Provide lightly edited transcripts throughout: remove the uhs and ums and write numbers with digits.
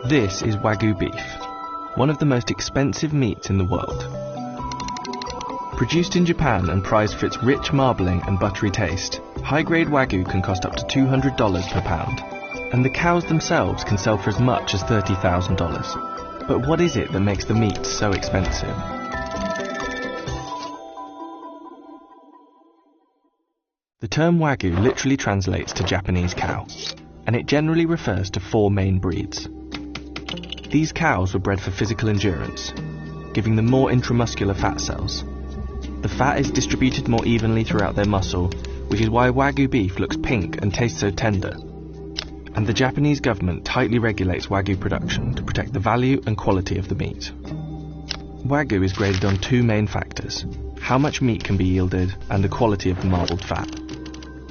This is Wagyu beef, one of the most expensive meats in the world. Produced in Japan and prized for its rich marbling and buttery taste, high-grade Wagyu can cost up to $200 per pound, and the cows themselves can sell for as much as $30,000. But what is it that makes the meat so expensive? The term Wagyu literally translates to Japanese cow, and it generally refers to 4 main breeds. These cows were bred for physical endurance, giving them more intramuscular fat cells. The fat is distributed more evenly throughout their muscle, which is why Wagyu beef looks pink and tastes so tender. And the Japanese government tightly regulates Wagyu production to protect the value and quality of the meat. Wagyu is graded on 2 main factors: how much meat can be yielded and the quality of the marbled fat.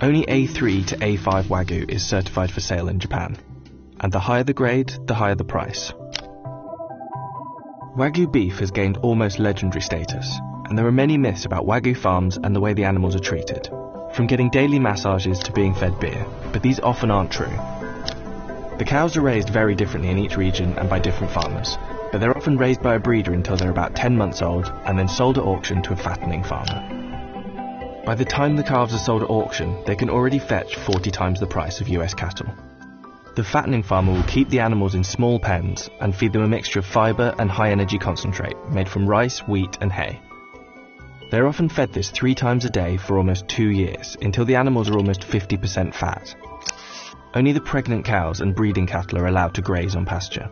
Only A3 to A5 Wagyu is certified for sale in Japan, and the higher the grade, the higher the price. Wagyu beef has gained almost legendary status, and there are many myths about Wagyu farms and the way the animals are treated, from getting daily massages to being fed beer, but these often aren't true. The cows are raised very differently in each region and by different farmers, but they're often raised by a breeder until they're about 10 months old and then sold at auction to a fattening farmer. By the time the calves are sold at auction, they can already fetch 40 times the price of US cattle. The fattening farmer will keep the animals in small pens and feed them a mixture of fibre and high-energy concentrate made from rice, wheat and hay. They're often fed this 3 times a day for almost 2 years, until the animals are almost 50% fat. Only the pregnant cows and breeding cattle are allowed to graze on pasture.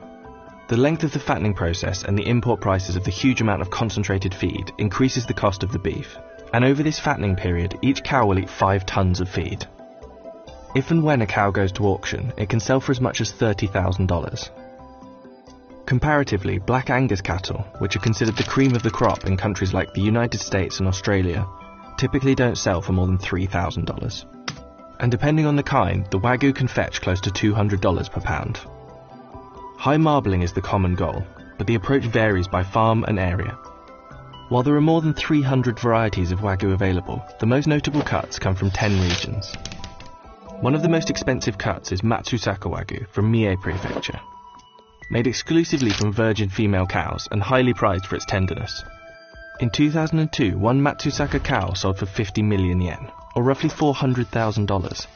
The length of the fattening process and the import prices of the huge amount of concentrated feed increases the cost of the beef, and over this fattening period, each cow will eat 5 tons of feed. If and when a cow goes to auction, it can sell for as much as $30,000. Comparatively, Black Angus cattle, which are considered the cream of the crop in countries like the United States and Australia, typically don't sell for more than $3,000. And depending on the kind, the Wagyu can fetch close to $200 per pound. High marbling is the common goal, but the approach varies by farm and area. While there are more than 300 varieties of Wagyu available, the most notable cuts come from 10 regions. One of the most expensive cuts is Matsusaka Wagyu from Mie Prefecture. Made exclusively from virgin female cows and highly prized for its tenderness. In 2002, one Matsusaka cow sold for 50 million yen, or roughly $400,000.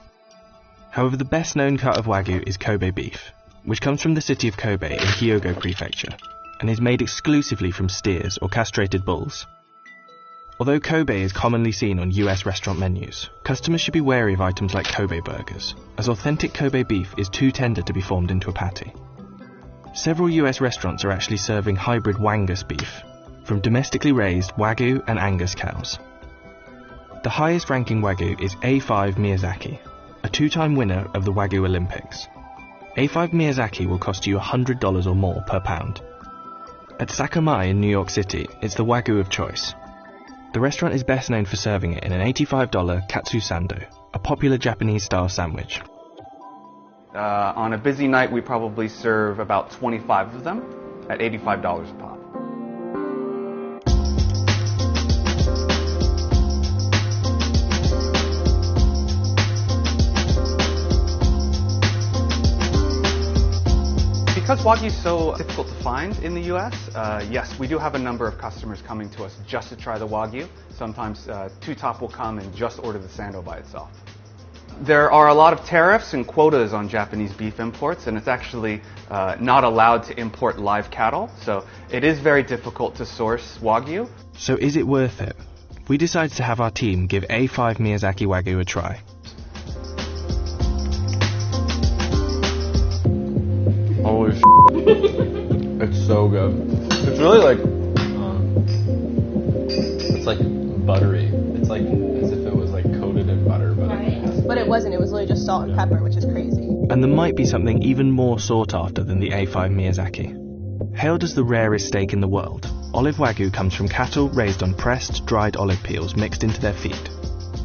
However, the best known cut of Wagyu is Kobe beef, which comes from the city of Kobe in Hyogo Prefecture, and is made exclusively from steers or castrated bulls. Although Kobe is commonly seen on US restaurant menus, customers should be wary of items like Kobe burgers, as authentic Kobe beef is too tender to be formed into a patty. Several US restaurants are actually serving hybrid Wangus beef, from domestically raised Wagyu and Angus cows. The highest ranking Wagyu is A5 Miyazaki, a 2-time winner of the Wagyu Olympics. A5 Miyazaki will cost you $100 or more per pound. At Sakamai in New York City, it's the Wagyu of choice. The restaurant is best known for serving it in an $85 katsu sando, a popular Japanese-style sandwich. On a busy night, we probably serve about 25 of them at $85 a pop. Because Wagyu is so difficult to find in the US, yes, we do have a number of customers coming to us just to try the Wagyu. Sometimes Two Top will come and just order the sando by itself. There are a lot of tariffs and quotas on Japanese beef imports, and it's actually not allowed to import live cattle, so it is very difficult to source Wagyu. So is it worth it? We decided to have our team give A5 Miyazaki Wagyu a try. Holy it's so good. It's really like, it's like buttery. It's like as if it was like coated in butter, but But it wasn't, it was literally just salt and pepper, which is crazy. And there might be something even more sought after than the A5 Miyazaki. Hailed as the rarest steak in the world, olive Wagyu comes from cattle raised on pressed, dried olive peels mixed into their feed.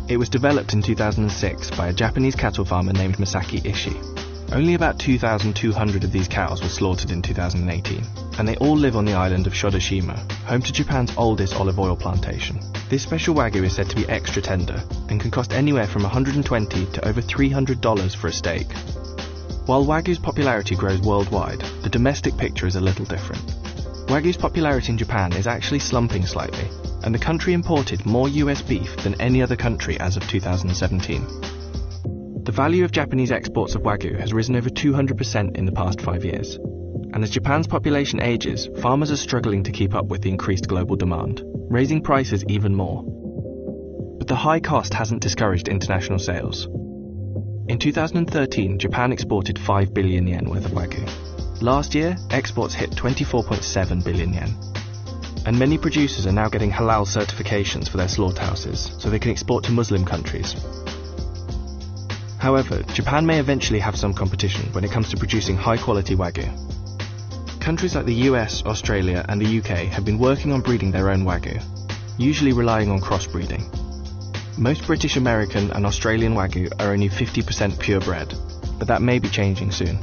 It was developed in 2006 by a Japanese cattle farmer named Masaki Ishii. Only about 2,200 of these cows were slaughtered in 2018, and they all live on the island of Shodoshima, home to Japan's oldest olive oil plantation. This special Wagyu is said to be extra tender, and can cost anywhere from $120 to over $300 for a steak. While Wagyu's popularity grows worldwide, the domestic picture is a little different. Wagyu's popularity in Japan is actually slumping slightly, and the country imported more US beef than any other country as of 2017. The value of Japanese exports of Wagyu has risen over 200% in the past 5 years. And as Japan's population ages, farmers are struggling to keep up with the increased global demand, raising prices even more. But the high cost hasn't discouraged international sales. In 2013, Japan exported 5 billion yen worth of Wagyu. Last year, exports hit 24.7 billion yen. And many producers are now getting halal certifications for their slaughterhouses, so they can export to Muslim countries. However, Japan may eventually have some competition when it comes to producing high-quality Wagyu. Countries like the US, Australia and the UK have been working on breeding their own Wagyu, usually relying on crossbreeding. Most British, American and Australian Wagyu are only 50% purebred, but that may be changing soon.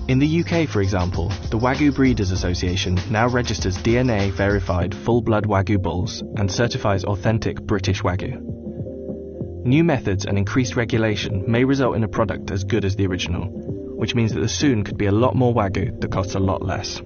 In the UK, for example, the Wagyu Breeders Association now registers DNA-verified full-blood Wagyu bulls and certifies authentic British Wagyu. New methods and increased regulation may result in a product as good as the original, which means that there soon could be a lot more Wagyu that costs a lot less.